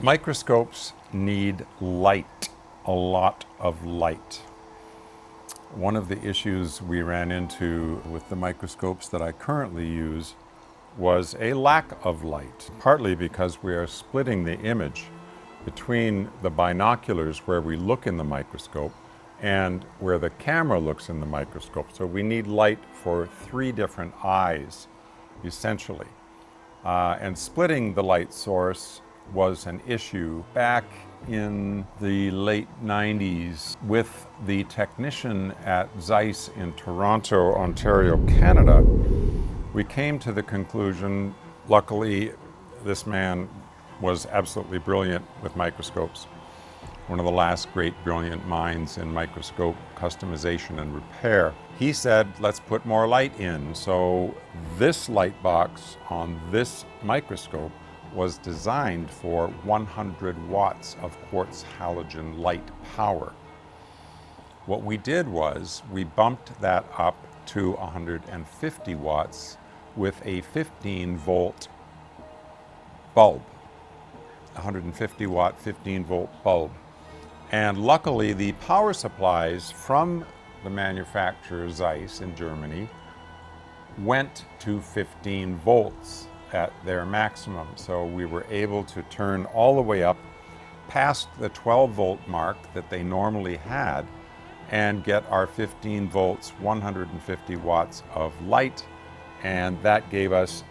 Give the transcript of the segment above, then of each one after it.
Microscopes need light, a lot of light. One of the issues we ran into with the microscopes that I currently use was a lack of light, partly because we are splitting the image between the binoculars where we look in the microscope and where the camera looks in the microscope. So we need light for three different eyes, essentially. And splitting the light source was an issue back in the late 90s with the technician at Zeiss in Toronto, Ontario, Canada. We came to the conclusion, luckily this man was absolutely brilliant with microscopes, one of the last great brilliant minds in microscope customization and repair. He said, let's put more light in. So this light box on this microscope was designed for 100 watts of quartz halogen light power. What we did was we bumped that up to 150 watts with a 15 volt bulb, 150 watt, 15 volt bulb. And luckily the power supplies from the manufacturer Zeiss in Germany went to 15 volts at their maximum. So we were able to turn all the way up past the 12 volt mark that they normally had and get our 15 volts, 150 watts of light. And that gave us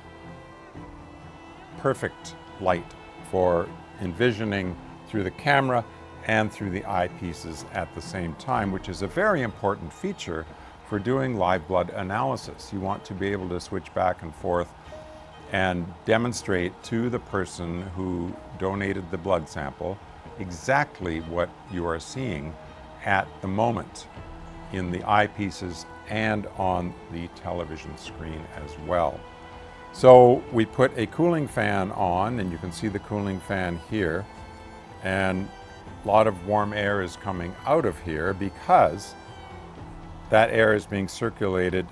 perfect light for envisioning through the camera and through the eyepieces at the same time, which is a very important feature for doing live blood analysis. You want to be able to switch back and forth and demonstrate to the person who donated the blood sample exactly what you are seeing at the moment in the eyepieces and on the television screen as well. So we put a cooling fan on, and you can see the cooling fan here, and a lot of warm air is coming out of here because that air is being circulated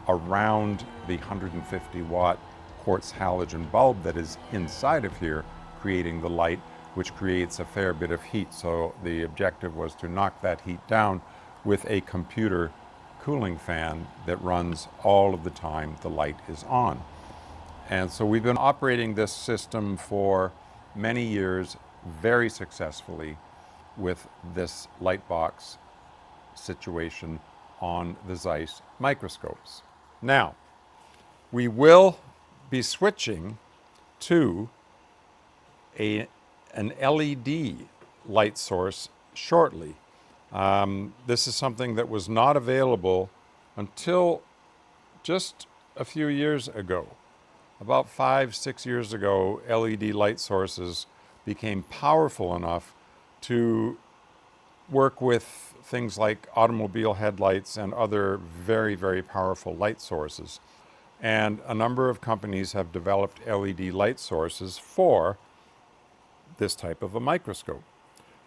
around the 150 watt quartz halogen bulb that is inside of here, creating the light, which creates a fair bit of heat. So the objective was to knock that heat down with a computer cooling fan that runs all of the time the light is on. And so we've been operating this system for many years very successfully with this light box situation on the Zeiss microscopes. Now, we will be switching to an LED light source shortly. This is something that was not available until just a few years ago. About 5-6 years ago, LED light sources became powerful enough to work with things like automobile headlights and other very, very powerful light sources. And a number of companies have developed LED light sources for this type of a microscope.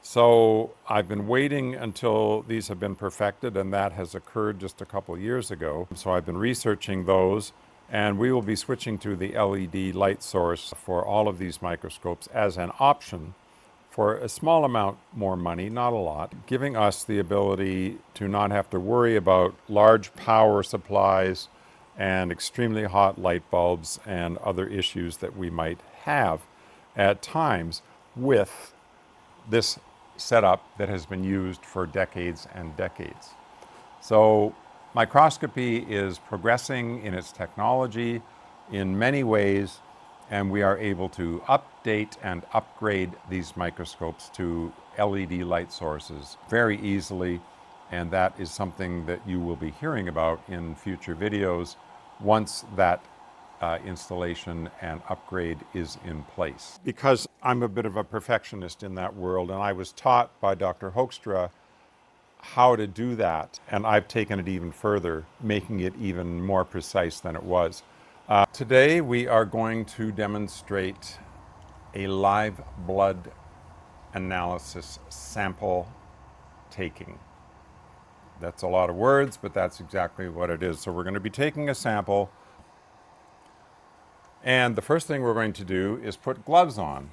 So I've been waiting until these have been perfected, and that has occurred just a couple years ago. So I've been researching those, and we will be switching to the LED light source for all of these microscopes as an option for a small amount more money, not a lot, giving us the ability to not have to worry about large power supplies and extremely hot light bulbs and other issues that we might have at times with this setup that has been used for decades and decades. So microscopy is progressing in its technology in many ways, and we are able to update and upgrade these microscopes to LED light sources very easily, and that is something that you will be hearing about in future videos once that installation and upgrade is in place. Because I'm a bit of a perfectionist in that world, and I was taught by Dr. Hoekstra how to do that, and I've taken it even further, making it even more precise than it was. Today we are going to demonstrate a live blood analysis sample taking. That's a lot of words, but that's exactly what it is. So we're going to be taking a sample, and the first thing we're going to do is put gloves on.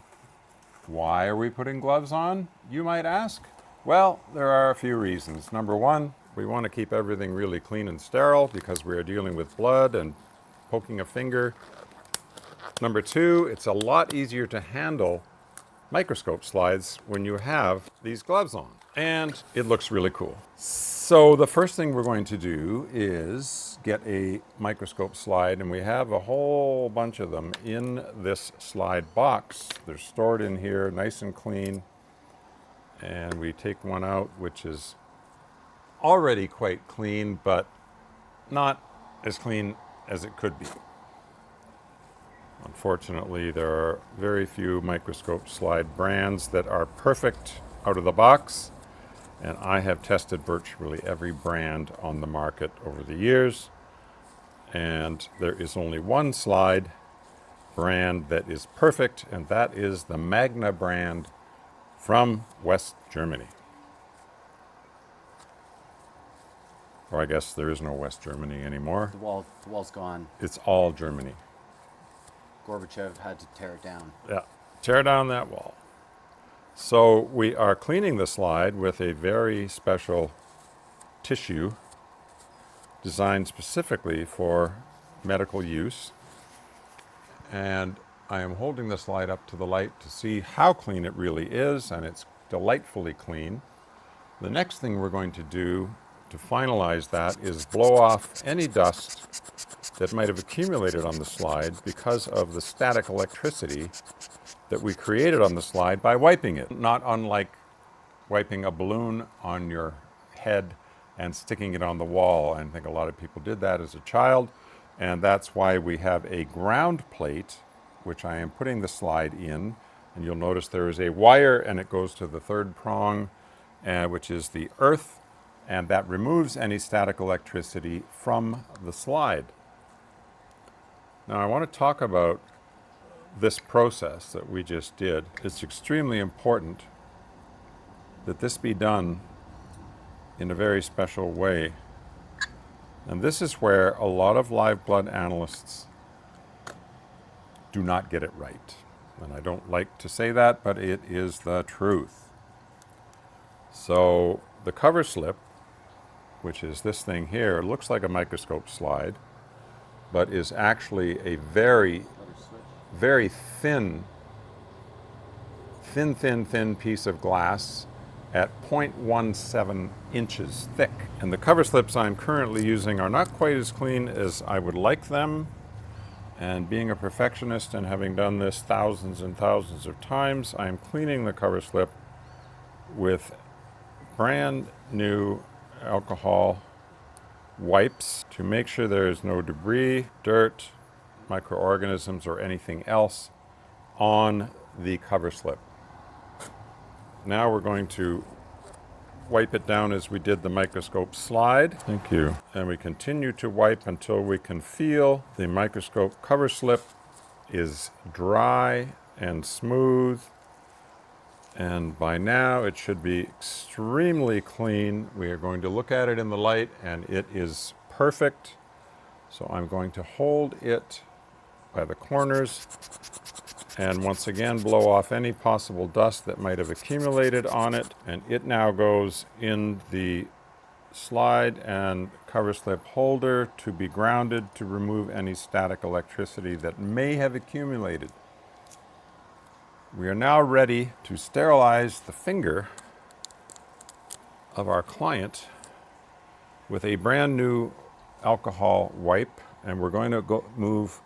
Why are we putting gloves on, you might ask? Well, there are a few reasons. Number one, we want to keep everything really clean and sterile because we are dealing with blood and poking a finger. Number two, it's a lot easier to handle microscope slides when you have these gloves on, and it looks really cool. So the first thing we're going to do is get a microscope slide, and we have a whole bunch of them in this slide box. They're stored in here nice and clean, and we take one out which is already quite clean, but not as clean as it could be. Unfortunately, there are very few microscope slide brands that are perfect out of the box, and I have tested virtually every brand on the market over the years, and there is only one slide brand that is perfect, and that is the Magna brand from West Germany. Or I guess there is no West Germany anymore. The wall's gone. It's all Germany. Gorbachev had to tear it down. Yeah, tear down that wall. So we are cleaning the slide with a very special tissue designed specifically for medical use. And I am holding the slide up to the light to see how clean it really is, and it's delightfully clean. The next thing we're going to do to finalize that is blow off any dust that might have accumulated on the slide because of the static electricity that we created on the slide by wiping it. Not unlike wiping a balloon on your head and sticking it on the wall. I think a lot of people did that as a child, and that's why we have a ground plate, which I am putting the slide in, and you'll notice there is a wire and it goes to the third prong, which is the earth, and that removes any static electricity from the slide. Now I want to talk about this process that we just did. It's extremely important that this be done in a very special way. And this is where a lot of live blood analysts do not get it right. And I don't like to say that, but it is the truth. So the cover slip, which is this thing here, looks like a microscope slide, but is actually a very, very thin piece of glass at 0.17 inches thick. And the cover slips I'm currently using are not quite as clean as I would like them. And being a perfectionist and having done this thousands and thousands of times, I am cleaning the cover slip with brand new alcohol wipes to make sure there is no debris, dirt, microorganisms, or anything else on the cover slip. Now we're going to wipe it down as we did the microscope slide. Thank you. And we continue to wipe until we can feel the microscope cover slip is dry and smooth. And by now it should be extremely clean. We are going to look at it in the light and it is perfect. So I'm going to hold it by the corners and once again blow off any possible dust that might have accumulated on it. And it now goes in the slide and cover slip holder to be grounded to remove any static electricity that may have accumulated. We are now ready to sterilize the finger of our client with a brand new alcohol wipe, and we're going to go move.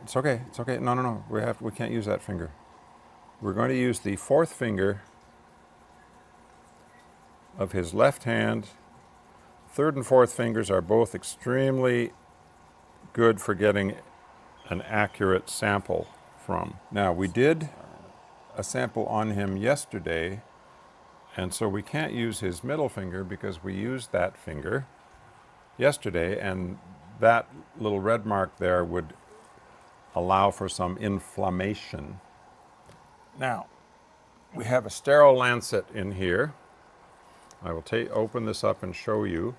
It's okay. No. We can't use that finger. We're going to use the fourth finger of his left hand. Third and fourth fingers are both extremely good for getting an accurate sample from. Now, we did a sample on him yesterday, and so we can't use his middle finger because we used that finger yesterday, and that little red mark there would allow for some inflammation. Now, we have a sterile lancet in here. I will open this up and show you.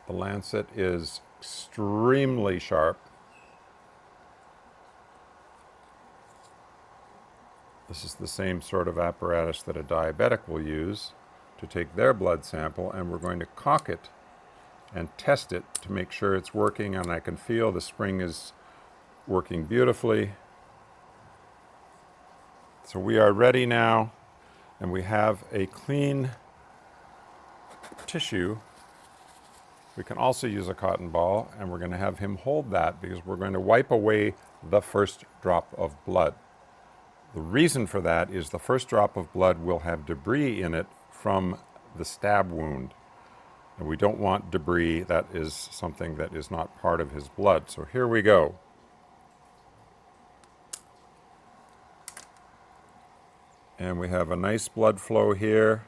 The lancet is extremely sharp. This is the same sort of apparatus that a diabetic will use to take their blood sample, and we're going to cock it and test it to make sure it's working, and I can feel the spring is working beautifully. So we are ready now, and we have a clean tissue. We can also use a cotton ball, and we're going to have him hold that because we're going to wipe away the first drop of blood. The reason for that is the first drop of blood will have debris in it from the stab wound. And we don't want debris. That is something that is not part of his blood. So here we go. And we have a nice blood flow here.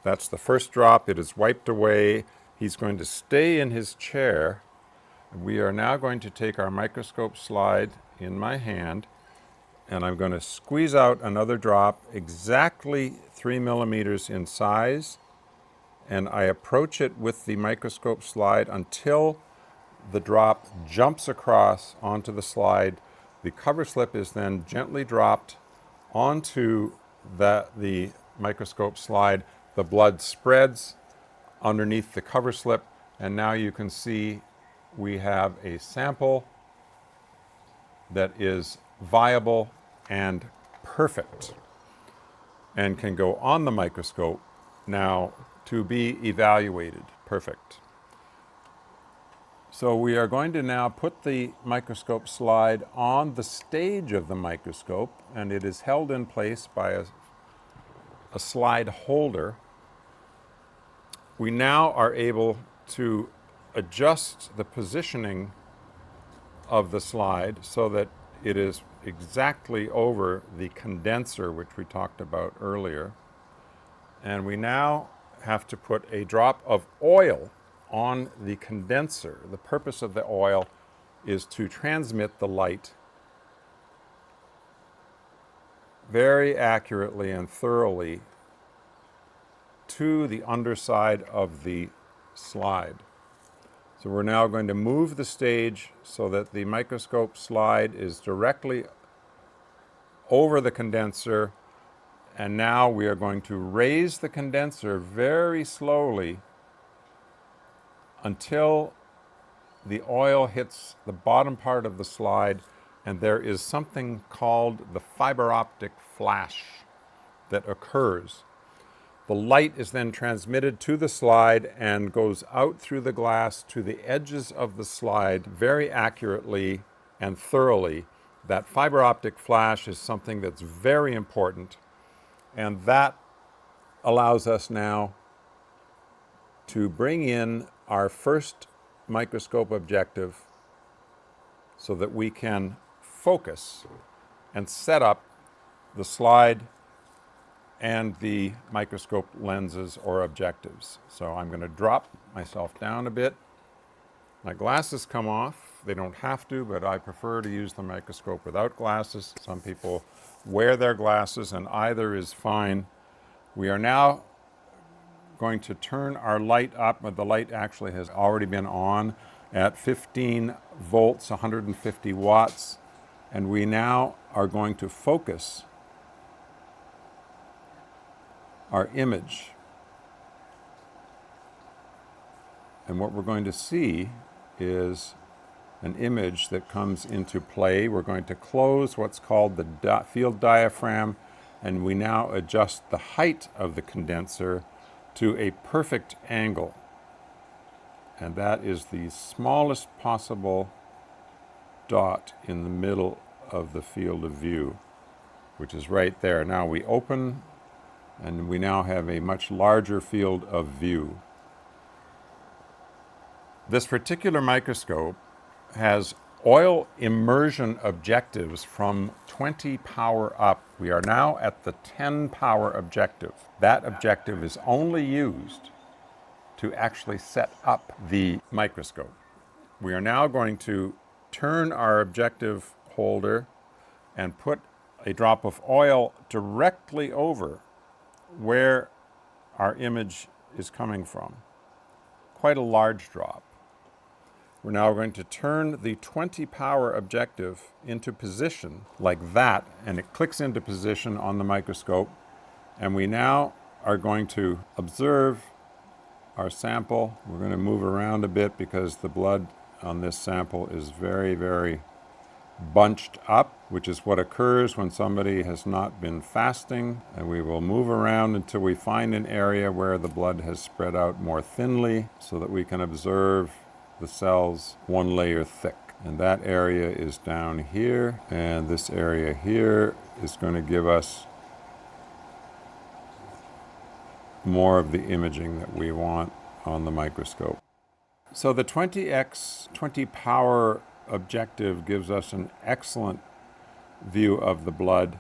That's the first drop. It is wiped away. He's going to stay in his chair. We are now going to take our microscope slide in my hand, and I'm going to squeeze out another drop exactly 3 millimeters in size, and I approach it with the microscope slide until the drop jumps across onto the slide. The cover slip is then gently dropped onto the microscope slide. The blood spreads underneath the cover slip, and now you can see we have a sample that is viable and perfect and can go on the microscope now to be evaluated. Perfect. So we are going to now put the microscope slide on the stage of the microscope, and it is held in place by a slide holder. We now are able to adjust the positioning of the slide so that it is exactly over the condenser, which we talked about earlier. And we now have to put a drop of oil on the condenser. The purpose of the oil is to transmit the light very accurately and thoroughly to the underside of the slide. So we're now going to move the stage so that the microscope slide is directly over the condenser, and now we are going to raise the condenser very slowly until the oil hits the bottom part of the slide, and there is something called the fiber optic flash that occurs. The light is then transmitted to the slide and goes out through the glass to the edges of the slide very accurately and thoroughly. That fiber optic flash is something that's very important, and that allows us now to bring in our first microscope objective so that we can focus and set up the slide and the microscope lenses or objectives. So I'm going to drop myself down a bit. My glasses come off. They don't have to, but I prefer to use the microscope without glasses. Some people wear their glasses, and either is fine. We are now going to turn our light up, but the light actually has already been on at 15 volts, 150 watts, and we now are going to focus our image. And what we're going to see is an image that comes into play. We're going to close what's called the field diaphragm, and we now adjust the height of the condenser to a perfect angle. And that is the smallest possible dot in the middle of the field of view, which is right there. Now we open, and we now have a much larger field of view. This particular microscope has oil immersion objectives from 20 power up. We are now at the 10 power objective. That objective is only used to actually set up the microscope. We are now going to turn our objective holder and put a drop of oil directly over where our image is coming from. Quite a large drop. We're now going to turn the 20 power objective into position like that, and it clicks into position on the microscope. And we now are going to observe our sample. We're going to move around a bit because the blood on this sample is very, very bunched up, which is what occurs when somebody has not been fasting. And we will move around until we find an area where the blood has spread out more thinly so that we can observe the cells one layer thick. And that area is down here, and this area here is going to give us more of the imaging that we want on the microscope. So the 20x 20 power objective gives us an excellent view of the blood.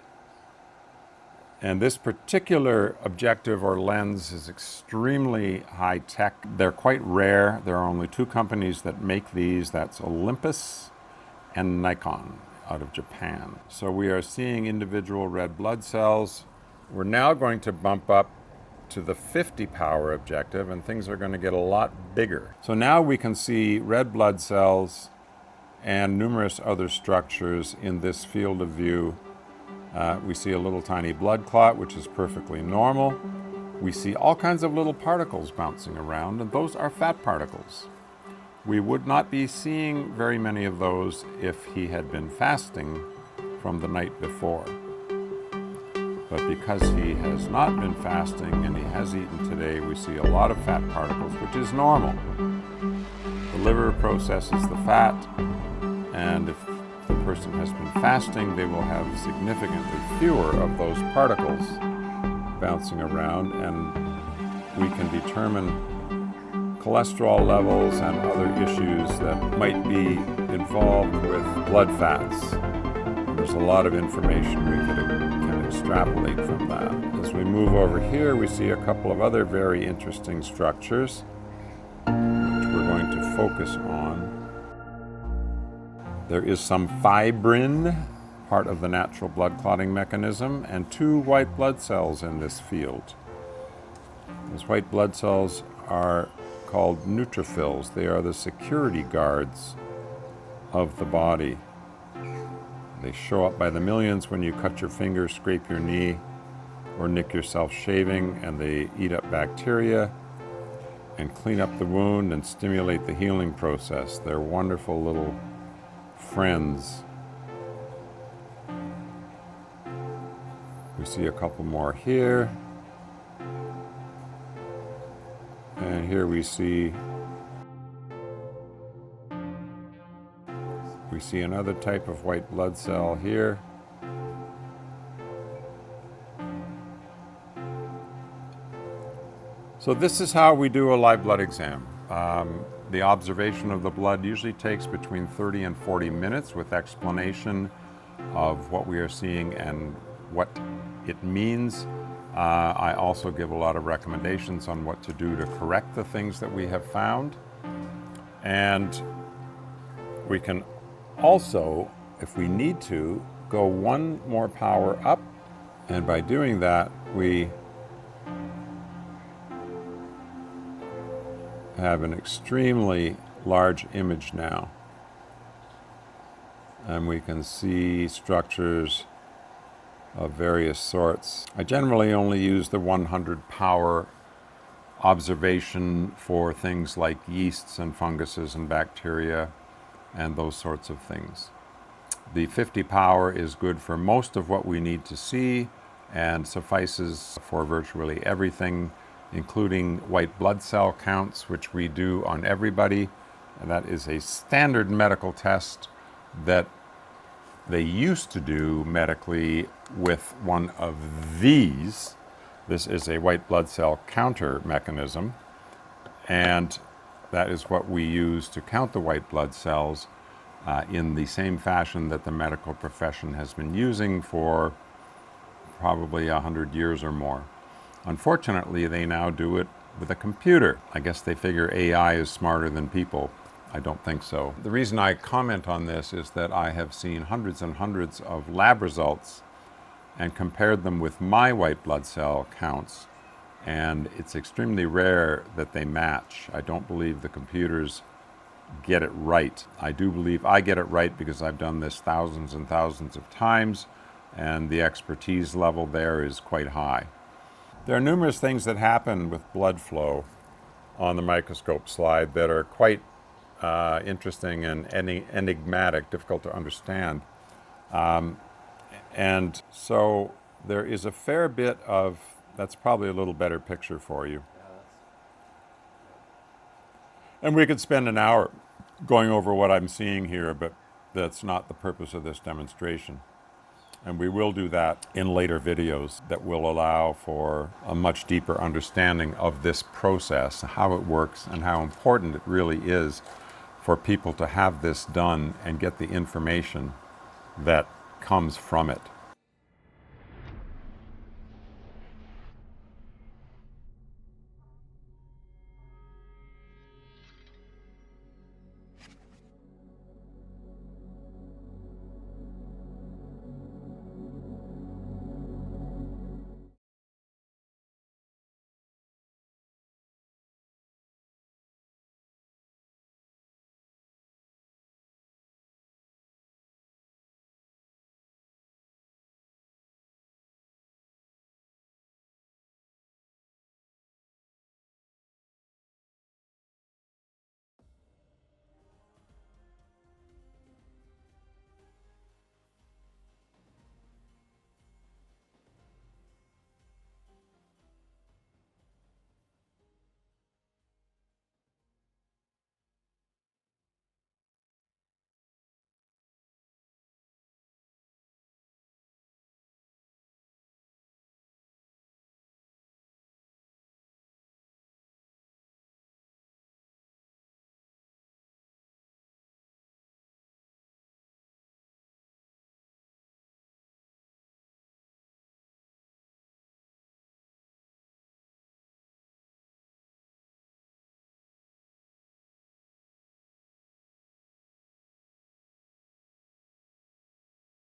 And this particular objective or lens is extremely high tech. They're quite rare. There are only two companies that make these. That's Olympus and Nikon out of Japan. So we are seeing individual red blood cells. We're now going to bump up to the 50 power objective, and things are going to get a lot bigger. So now we can see red blood cells and numerous other structures in this field of view. We see a little tiny blood clot, which is perfectly normal. We see all kinds of little particles bouncing around, and those are fat particles. We would not be seeing very many of those if he had been fasting from the night before. But because he has not been fasting and he has eaten today, we see a lot of fat particles, which is normal. The liver processes the fat, and if the person has been fasting, they will have significantly fewer of those particles bouncing around, and we can determine cholesterol levels and other issues that might be involved with blood fats. There's a lot of information we can extrapolate from that. As we move over here, we see a couple of other very interesting structures, which we're going to focus on. There is some fibrin, part of the natural blood clotting mechanism, and two white blood cells in this field. Those white blood cells are called neutrophils. They are the security guards of the body. They show up by the millions when you cut your finger, scrape your knee, or nick yourself shaving, and they eat up bacteria and clean up the wound and stimulate the healing process. They're wonderful little friends. We see a couple more here. And here we see another type of white blood cell here. So this is how we do a live blood exam. The observation of the blood usually takes between 30 and 40 minutes with explanation of what we are seeing and what it means. I also give a lot of recommendations on what to do to correct the things that we have found. And we can also, if we need to, go one more power up. And by doing that, we have an extremely large image now. And we can see structures of various sorts. I generally only use the 100 power observation for things like yeasts and funguses and bacteria and those sorts of things. The 50 power is good for most of what we need to see and suffices for virtually everything, including white blood cell counts, which we do on everybody. And that is a standard medical test that they used to do medically with one of these. This is a white blood cell counter mechanism, and that is what we use to count the white blood cells in the same fashion that the medical profession has been using for probably 100 years or more. Unfortunately, they now do it with a computer. I guess they figure AI is smarter than people. I don't think so. The reason I comment on this is that I have seen hundreds and hundreds of lab results and compared them with my white blood cell counts, and it's extremely rare that they match. I don't believe the computers get it right. I do believe I get it right because I've done this thousands and thousands of times, and the expertise level there is quite high. There are numerous things that happen with blood flow on the microscope slide that are quite interesting and enigmatic, difficult to understand. And so there is a fair bit of, that's probably a little better picture for you. And we could spend an hour going over what I'm seeing here, but that's not the purpose of this demonstration. And we will do that in later videos that will allow for a much deeper understanding of this process, how it works, and how important it really is for people to have this done and get the information that comes from it.